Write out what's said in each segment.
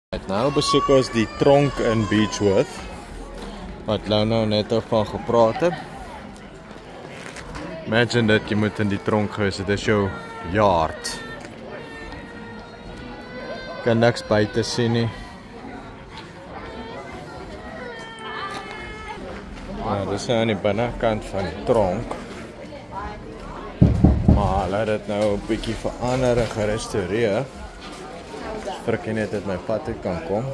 Nou besoek ons die tronk in Beechworth, wat Lou nou net van gepraat het. Imagine dat jy moet in die tronk gewees, dit is jou yard. Kan niks buite sien nie. Ja, dis nou aan die binnekant van die tronk. Maar hulle het dit nou 'n bietjie verander en gerestaureer. Frikkie net uit my pad uit kan kom.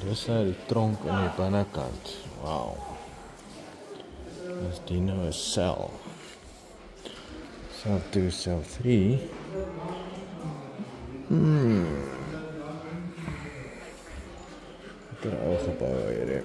Dis nou die tronk aan die binnekant. Wow. Dis die nou 'n sel. Cell 2, cell 3. Wat 'n ou gebou hier.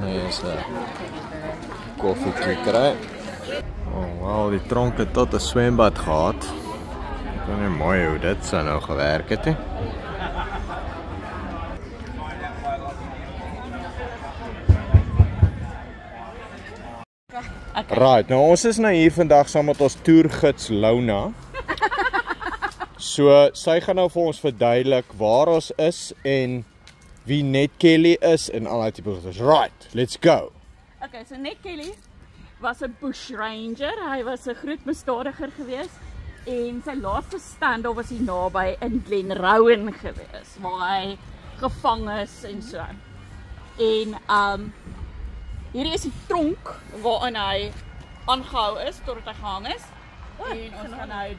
Nee, is 'n koffietjie kry. Oh wow, die tronk het tot 'n swembad gehad. Ek weet nie mooi hoe dit sou nou gewerk het nie. Okay. Right, nou ons is nou hier vandag saam met ons toergids Lona. So, sy gaan nou vir ons verduidelik waar ons is en wie Ned Kelly is en al die tipe goeders. Right, let's go. Okay, so Ned Kelly was 'n bush ranger. Hy was 'n groot misdadiger gewees en sy laaste standoff was hier naby in Glenrowan gewees waar hy gevang is en so. En hierdie is die tronk waarin hy aangehou is totdat hy gehang is. En ons gaan nou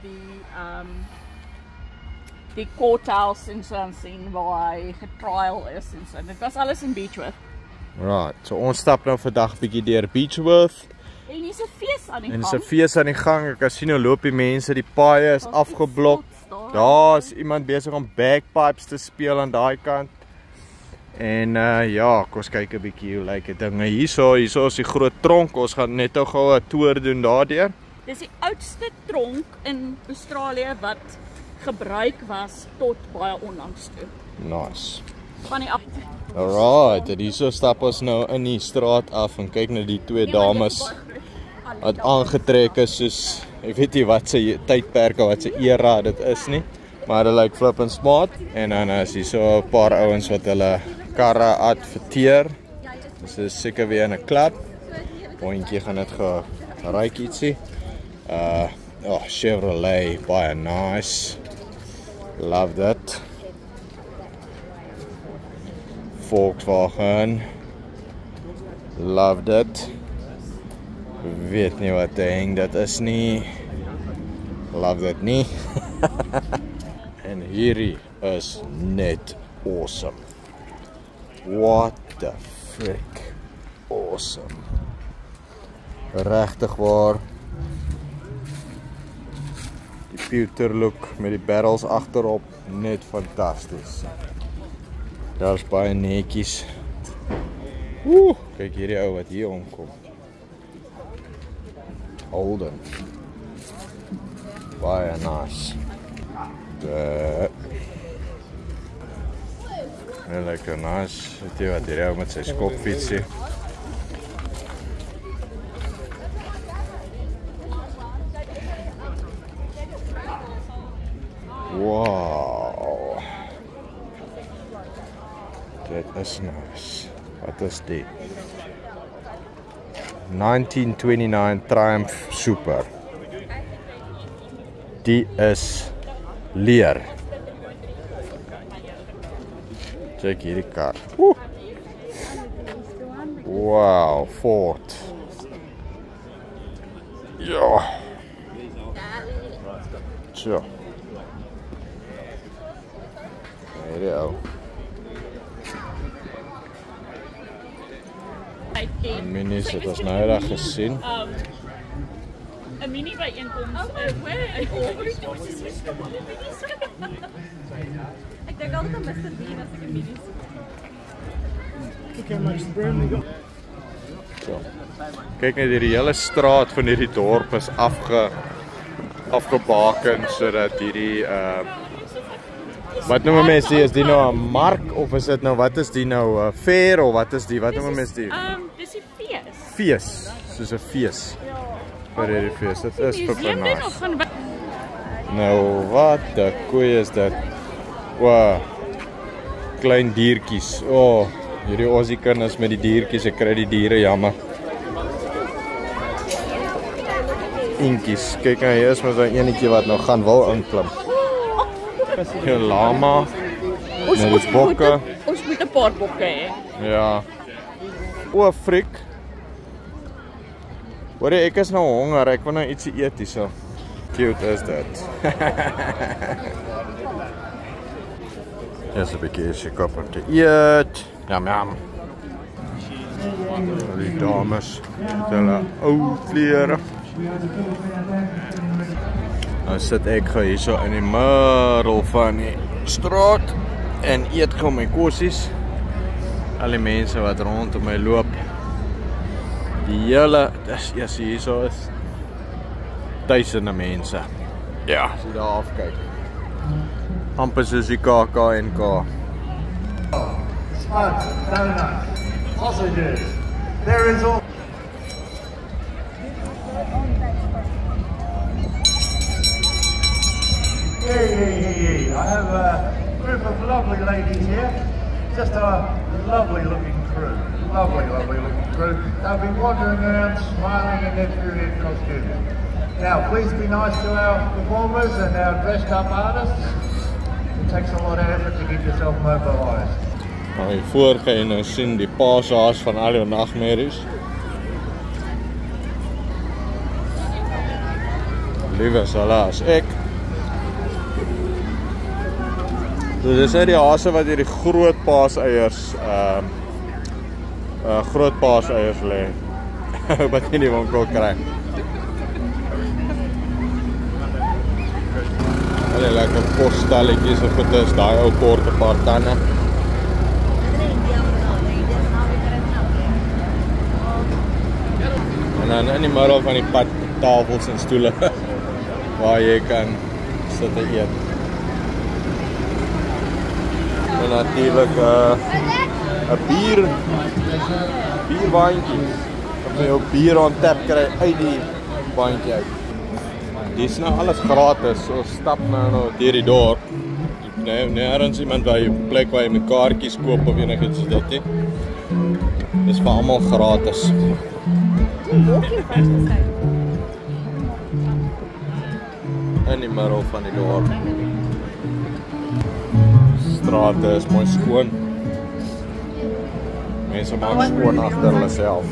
die courthouse en so sien waar hy getrial is en so. Dit was alles in Beechworth. Right, so ons stap nou vandag bietjie deur Beechworth. En hier's 'n fees aan die gang. En dis 'n fees aan die gang. Ek kan sien hoe loop die mense, die paaie is afgeblok. Daar's iemand besig om bagpipes te speel aan daai kant. En ja, kom ons kyk 'n bietjie hoe lyk dit dinge hierso. Hierso is die groot tronk. Ons gaan net nou gou 'n toer doen daardeur. Dis die oudste tronk in Australië wat gebruik was tot baie onlangs toe. Nice. Van die Alright, en hierso stap ons nou in die straat af en kyk na die twee dames wat aangetrek is soos, ek weet nie wat se tydperke, wat se era dit is nie, maar hulle lyk flippin smart. En dan is hier so 'n paar ouens wat hulle karre adverteer. Dis is seker weer in 'n klub. Hondjie gaan dit geryk ietsie. Chevrolet, baie nice. Love that. Volkswagen. Loved it. Weet nie wat ding dit is nie. Love that nie. En hierdie is net awesome. What the frick. Awesome. Regtig waar. Die pewter look met die barrels agterop, net fantasties. Daar's baie netjies. Kyk hierdie ou wat hier omkom. Holden. Baie nice. Lekker nice. Weet jy wat hierdie ou met sy skopfietsie. Wow. Dit is nice. Wat is die? 1929 Triumph Super. Die is leer. Check hierdie kar. Wow, Ford. Ja. Tja. Hierdie ou. Minis het ons nou reg gesien. 'n mini byeenkoms. Ek dink altyd aan Mr. Bean as ek 'n mini sien. Look how much sperm they got. So. Kyk net hierdie hele straat van hierdie dorp is afgebaken sodat hierdie wat noem mense die, is die nou 'n mark of is dit nou wat is die nou fair of wat is die wat noem mense die? Dis die fees. Fees, soos 'n fees. Vir hierdie fees. Dit is super nice. Nou wat 'n koei is dit? Wow. Klein diertjies. Oh, hierdie Aussie kinders met die diertjies, ek kry die diere jammer. Inkies. Kyk nou hier is maar so 'n enetjie wat nou gaan wil inklim. Hier lama. Ons bokke. Ons moet 'n paar bokke hê. Ja. O, frik. Hoor jy, ek is nou honger, ek wil nou ietsie eet hierso. Cute is dit. Hier is 'n bietjie chikop om te eet. Jam jam. Die dames met hulle ou klere. Nou sit ek hierso in die middel van die straat en eet gou my kossies. Al die mense wat rondom my loop. Die hele, dis hierso is duisende mense. Ja, as jy daar afkyk. Amper soos die KAK&K. Spuds, donuts, sausages. There is all. Yeah. I have a group of lovely ladies here. Just a lovely looking crew. Lovely looking crew. They'll be wandering around smiling in their period costumes. Now, please be nice to our performers and our dressed up artists. It takes a lot of effort to get yourself mobilised. Nou hiervoor kan jy nou sien die paashaas van al jou nagmerries. Liewe hulle as ek. So dis die hase wat hierdie groot paaseiers groot paaseiers lê. Wat jy nie winkel kry. Hulle lekker kosstalletjies of dit is daai ou korte paar tande. En dan in die middel van die pad tafels en stoele waar jy kan sit en eet. En natuurlijk 'n bierwaantjie. Of jy jou bier on tap kry uit die waantjie uit. Die is nou alles gratis, so stap nou deur die dorp. Nee, nergens iemand waar jy plek waar jy met kaartjies koop of enigiets soos dit nie. Dis vir almal gratis. In die middel van die dorp. Strate is mooi skoon. Mense maak skoon agter hulle self.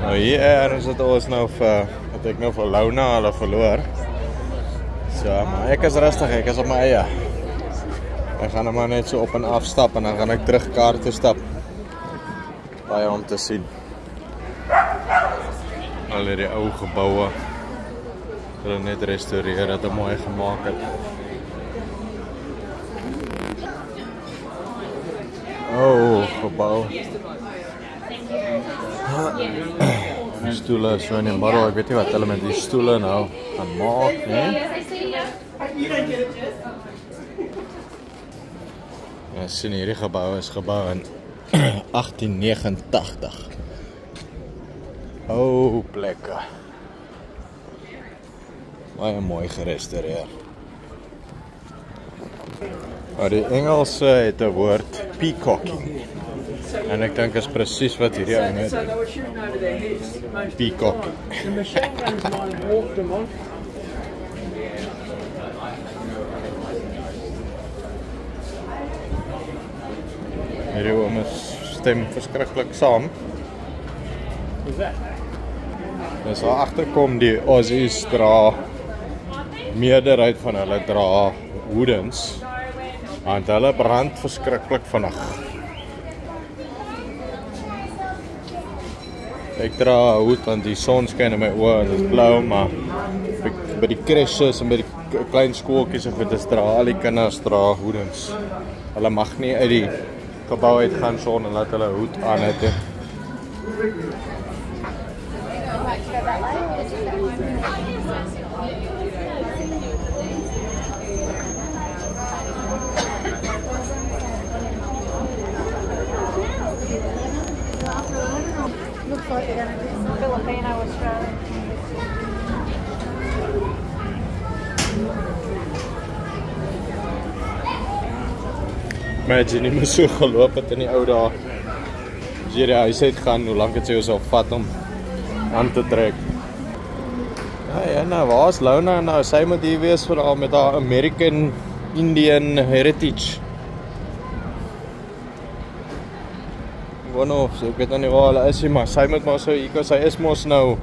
Nou hier is dit ons nou vir wat ek nou vir Launa hulle verloor. So, maar ek is rustig, ek is op my eie. Ek gaan maar net so op en af stap en dan gaan ek terug kaart toe stap. Baie om te sien. Al die ou geboue. Hulle net restaureer, het mooi gemaak het. Oh, gebouw. Die stoele is so in die middel, ek weet nie wat hulle met die stoele nou gaan maak, nie? Ja, sien hierdie gebouw is gebouw in 1889. Oh, plekke. Baie mooi gerestaureer. Maar die Engelse het 'n woord peacocking. En ek dink is presies wat hierdie ou net peacocking. Hierdie oom stem verskriklik saam. Dis waar agterkom die Aussies dra meerderheid van hulle dra hoedens. Want hulle brand verskriklik vinnig. Ek dra 'n hoed want die son skyn in my oë en dit is blou, maar by die crashes en by die klein skooltjies en goed, dra al die kinders dra hoedens. Hulle mag nie uit die gebou uit gaan son en laat hulle hoed aan het. going to do some Filipino Australian. Imagine, jy moes so geloop het in die ou dae. As jy die huis uit gaan, hoe lang het jy sal vat om aan te trek. Ja, nou, waar is Lona nou? Sy moet hier wees vir haar met haar American Indian Heritage. Bueno, so ek weet nou nie waar hulle is nie, maar sy moet maar so hier, sy is mos nou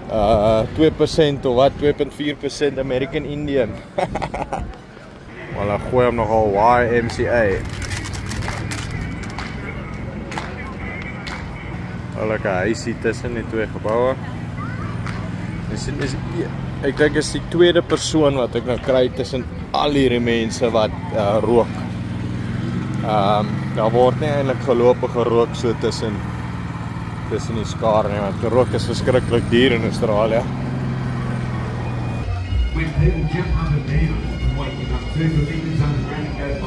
2% of wat, 2.4% American Indian. Hulle gooi hom nogal YMCA. Hulle huisie tussen die twee gebouwe. Ek dink is die tweede persoon wat ek nou kry tussen al hierdie mense wat rook. Daar word nie eintlik geloop en gerook so tussen die skare nie, want rook is verskriklik duur in Australië. When people jump under down and waking up too, the fingers underground goes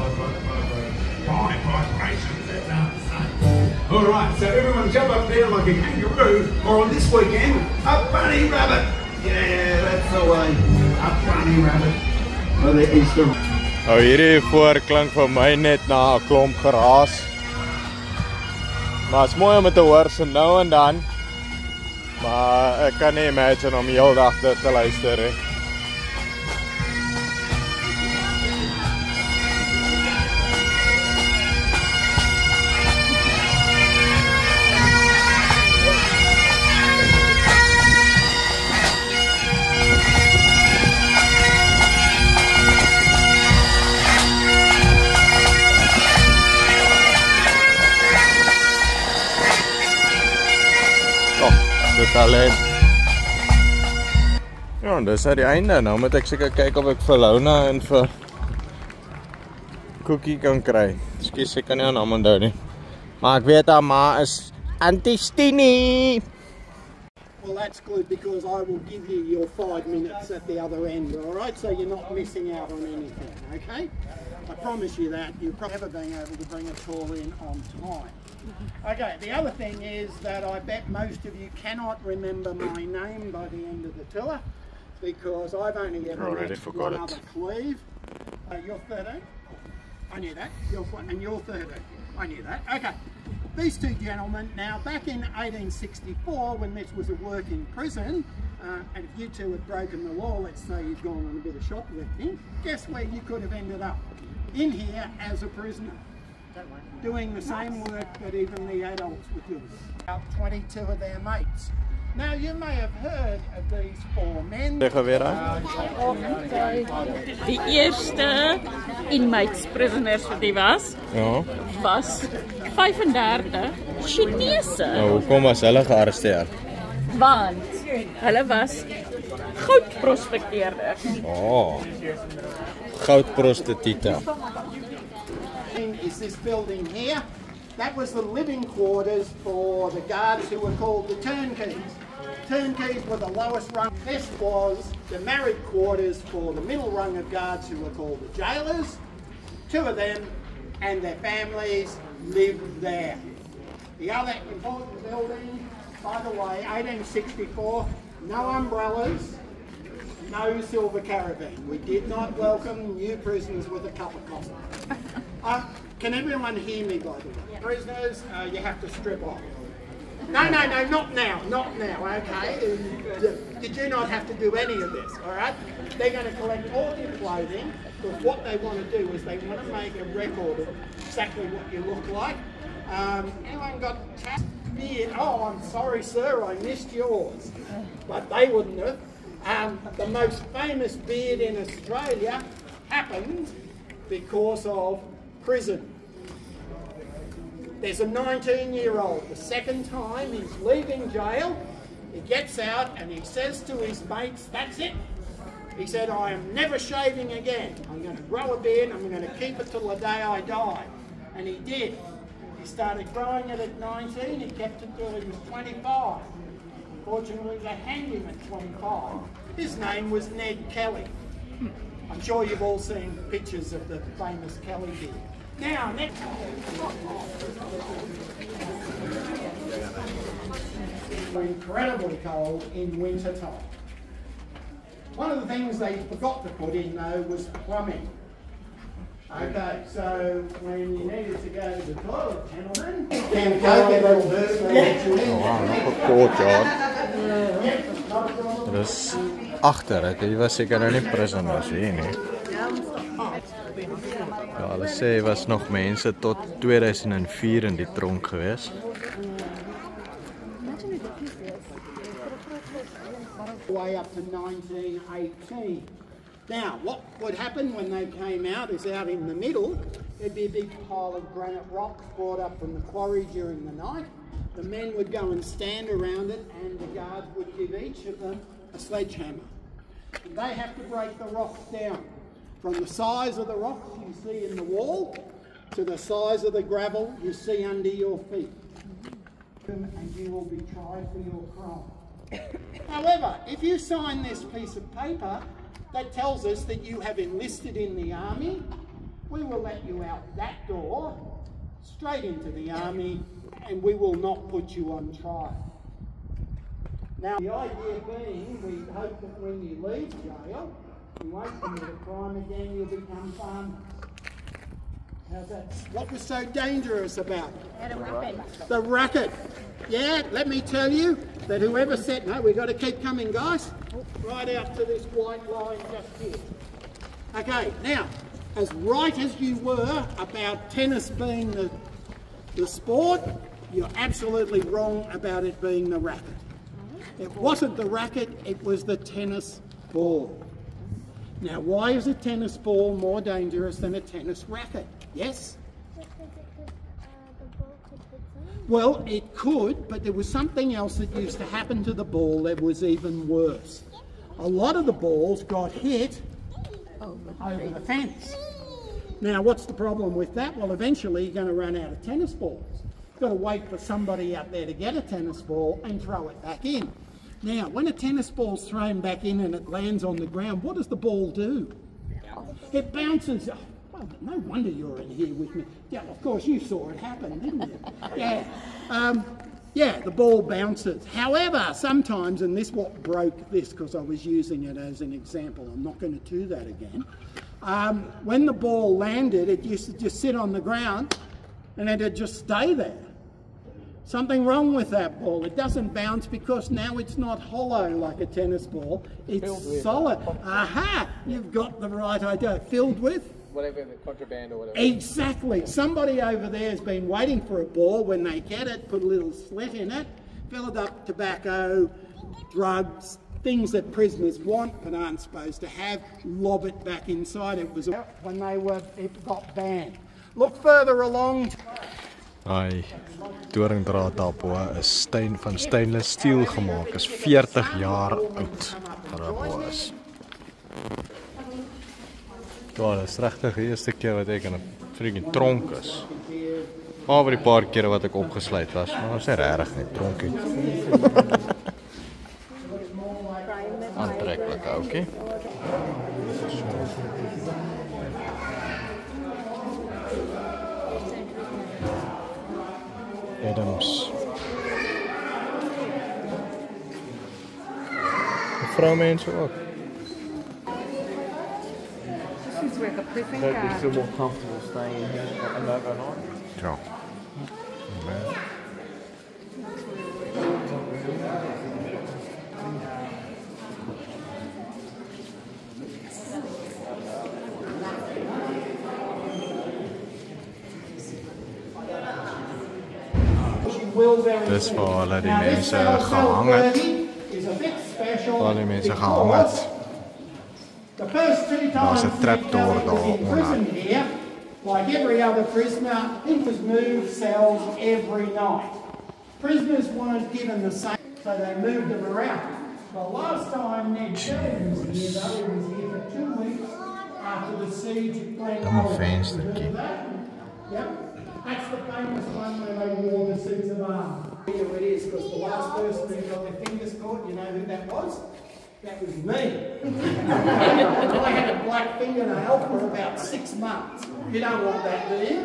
by vibrations, that's hard to say. Alright, so everyone jump up down like a kangaroo, or on this weekend, a bunny rabbit. Yeah, that's the way. A bunny rabbit. For the Easter. Nou hierdie voor klink vir my net na 'n klomp geraas. Maar is mooi om het te hoor so nou en dan. Maar ek kan nie imagine om die hele dag dit te luister hè. Alleen. Ja, en dis die einde. Nou moet ek seker kyk of ek vir Lona en vir Cookie kan kry. Ekskuus, ek kan nie aan hom onthou nie. Maar ek weet haar ma is Auntie Stini. Well, that's good because I will give you your 5 minutes at the other end, all right? So you're not missing out on anything, okay? I promise you that. You're probably never being able to bring a tour in on time. Okay, the other thing is that I bet most of you cannot remember my name by the end of the tour because I've only ever met one other Cleve. You're 13? I knew that. And you're 13? I knew that. Okay. These two gentlemen, now back in 1864 when this was a working prison, and if you two had broken the law, let's say you'd gone on a bit of shoplifting, guess where you could have ended up? In here as a prisoner, doing the same work that even the adults were doing. About 22 of their mates. Now you may have heard of these 4 men. Die eerste inmates-prisoners wat die was 35 Chinese. Hoekom was hulle gearresteer? Want hulle was goudprospekteerders. Goudprostituie. Is this building here? That was the living quarters for the guards who were called the turnkeys. Turnkeys were the lowest rung. This was the married quarters for the middle rung of guards who were called the jailers. 2 of them and their families lived there. The other important building, by the way, 1864, no umbrellas, no silver caravan. We did not welcome new prisoners with a cup of coffee. Can everyone hear me, by the way? Yeah. Prisoners, you have to strip off. No, not now, okay? Did you not have to do any of this, all right? They're going to collect all your clothing, because what they want to do is they want to make a record of exactly what you look like. Anyone got beard? Oh, I'm sorry, sir, I missed yours. But they wouldn't have. The most famous beard in Australia happened because of prison. There's a 19-year-old, the second time he's leaving jail, he gets out and he says to his mates, that's it. He said, I am never shaving again. I'm going to grow a beard, I'm going to keep it till the day I die. And he did. He started growing it at 19, he kept it till he was 25. Unfortunately, they hanged him at 25. His name was Ned Kelly. I'm sure you've all seen pictures of the famous Kelly beard. Now, next. were incredibly cold in winter time. One of the things they forgot to put in though was plumbing. Okay, so when you needed to go to the toilet, gentlemen, can go get a little bit. Oh, wow, nog 'n courtyard. Dit is agter dit. Hier was seker nou nie prisoners hier nie. Ja, hulle sê was nog mense tot 2004 in die tronk gewees. Way up to 1918. Now, what would happen when they came out is out in the middle, there'd be a big pile of granite rocks brought up from the quarry during the night. The men would go and stand around it and the guards would give each of them a sledgehammer. And they have to break the rocks down from the size of the rocks you see in the wall to the size of the gravel you see under your feet. And you will be tried for your crime. However, if you sign this piece of paper that tells us that you have enlisted in the army, we will let you out that door, straight into the army, and we will not put you on trial. Now, the idea being, we hope that when you leave jail, you won't commit a crime again, you'll become farmers. How's that? What was so dangerous about it? The racket. Yeah, let me tell you that whoever said, no, we've got to keep coming, guys, right out to this white line just here. Okay, now, as right as you were about tennis being the sport, you're absolutely wrong about it being the racket. It wasn't the racket, it was the tennis ball. Now, why is a tennis ball more dangerous than a tennis racket? Yes? Well, it could, but there was something else that used to happen to the ball that was even worse. A lot of the balls got hit over the fence. Now, what's the problem with that? Well, eventually you're going to run out of tennis balls. You've got to wait for somebody out there to get a tennis ball and throw it back in. Now, when a tennis ball's thrown back in and it lands on the ground, what does the ball do? It bounces. Well, no wonder you're in here with me. Yeah, of course you saw it happen, didn't you? Yeah. Yeah, the ball bounces. However, sometimes, and this what broke this because I was using it as an example, I'm not going to do that again. When the ball landed, it used to just sit on the ground and it'd just stay there. Something wrong with that ball. It doesn't bounce because now it's not hollow like a tennis ball. It's solid. Aha! You've got the right idea. Filled with? Whatever, the contraband or whatever. Exactly. Somebody over there has been waiting for a ball. When they get it, put a little slit in it, fill it up tobacco, drugs, things that prisoners want but aren't supposed to have, lob it back inside. It was when it got banned. Look further along. Daai doringdraadtappel is van stainless steel gemaak. Is 40 jaar oud. Wat is. Ja, dit is regtig die eerste keer wat ek in 'n freaking tronk is. Maar die paar kere wat ek opgesluit was, maar ons is regtig net tronkie. Aantreklik, okay. Adams. Vrouwmensen ook. Don't you feel more comfortable staying here and overnight? Ja. Dis waar hulle die mense gehang het. Waar die mense gehang het. Daar's 'n trapdoor daaronder. Like every other prisoner, he was moved cells every night. Prisoners weren't given the same, so they moved them around. The last time Ned Sheridan was here, though, he was here for 2 weeks after the siege at Glencoe. Yep. That's the famous one where they wore the suits of arms. Here it is, because the last person who got their fingers caught, you know who that was? That was me. I had a black fingernail for about 6 months. You don't want that, do you?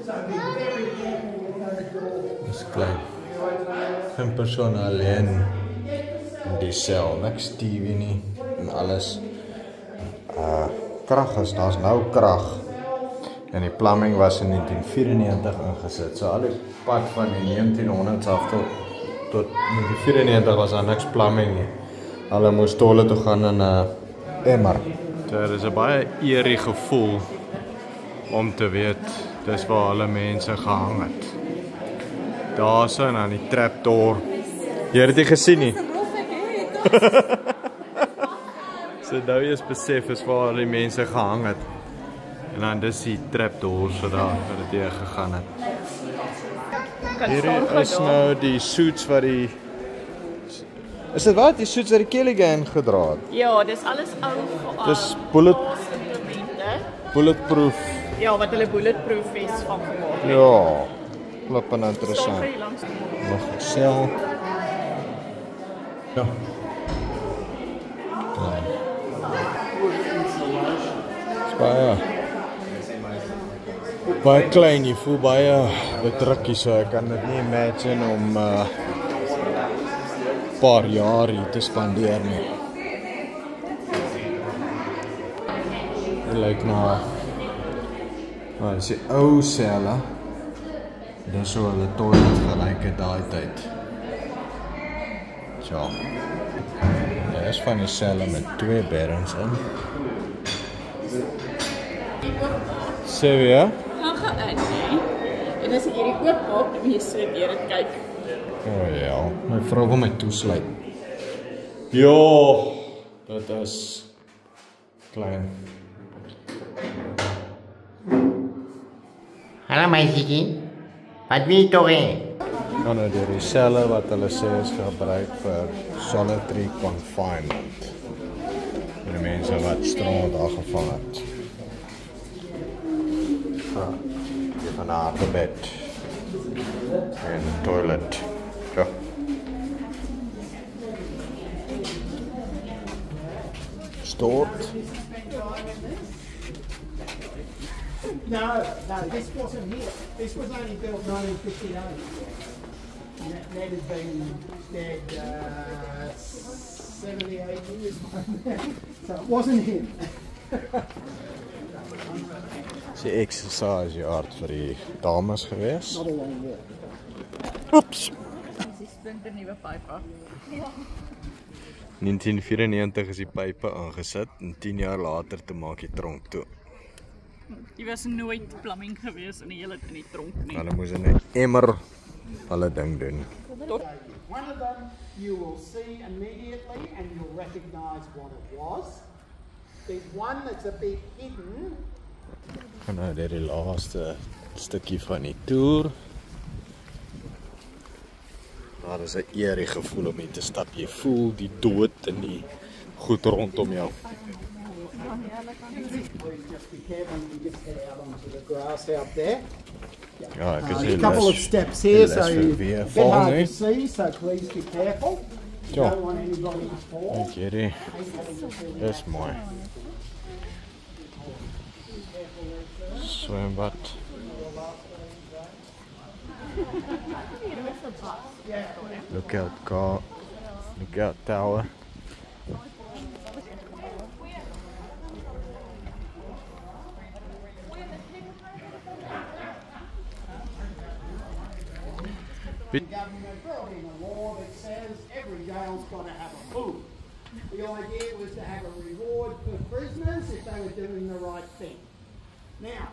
So be very careful with those doors. Dis klein. Een persoon alleen in die cel, niks TV nie en alles. Krag is, daar's nou krag. En die plumbing was in 1994 ingesit. So al die pad van die 1900s af tot 1994 was daar niks plumbing nie. Hulle moes toilet toe gaan in 'n emmer. So dit is 'n baie eerie gevoel om te weet dis waar hulle mense gehang het. Daar's en aan die trapdoor. Jy het dit gesien nie. So nou jy besef is waar die mense gehang het. En dan dis die trapdoor so daar waar dit hier gegaan het. Hier is nou die suits wat die... Is dit wat? Die suits wat die Kelly Gang gedra het? Ja, dis alles ou Dis bulletproof. Ja, wat hulle bulletproof is van gemaak het. Ja, flippend interessant. Nog 'n sel. Ja. Baie klein, jy voel baie bedrukkie, so ek kan dit nie imagine om paar jaar hier te spandeer nie. Dit lyk na dis die ou selle. Dis so hulle toilet gelyk het daai tyd. So. Daar is van die selle met 2 beddens in. Sê weer? Gaan in, nee. En as ek hierdie oop maak, dan moet jy so deur dit kyk. Ja, my vrou wil my toesluit. Ja, dit is klein. Hallo meisiekie, wat wil jy toch hê? Dan nou die selle wat hulle sê is gebruik vir solitary confinement. Die mense wat strand aangevang het. Die van haar bed. En toilet. Ja. Stored. No, this wasn't here. This was only built 1958. Ned has been dead 78 years by now, so it wasn't him. Sy exercise yard vir die dames gewees. Not a long walk. Oeps. Dis splinter nuwe pype. 1994 is die pype aangesit en 10 jaar later te maak die tronk toe. Jy was nooit plumbing gewees in die hele in die tronk nie. Hulle moes in 'n emmer hulle ding doen. One of them you will see immediately and you'll recognise what it was. There's one that's a bit hidden. En nou dit die laaste stukkie van die toer. Daar is 'n eerie gevoel om hier te stap. Jy voel die dood in die goed rondom jou. Just be careful when you just head out onto the grass out there. Ja, ek is A couple of steps here, so vir it's weer a bit val hard nie. to see, so please be careful. You Ja. don't want anybody to fall. Ek hierdie. Dis mooi. Swembad. Lookout car. Lookout tower. The government brought in a law that says every jail's got to have a food. The idea was to have a reward for prisoners if they were doing the right thing. Now,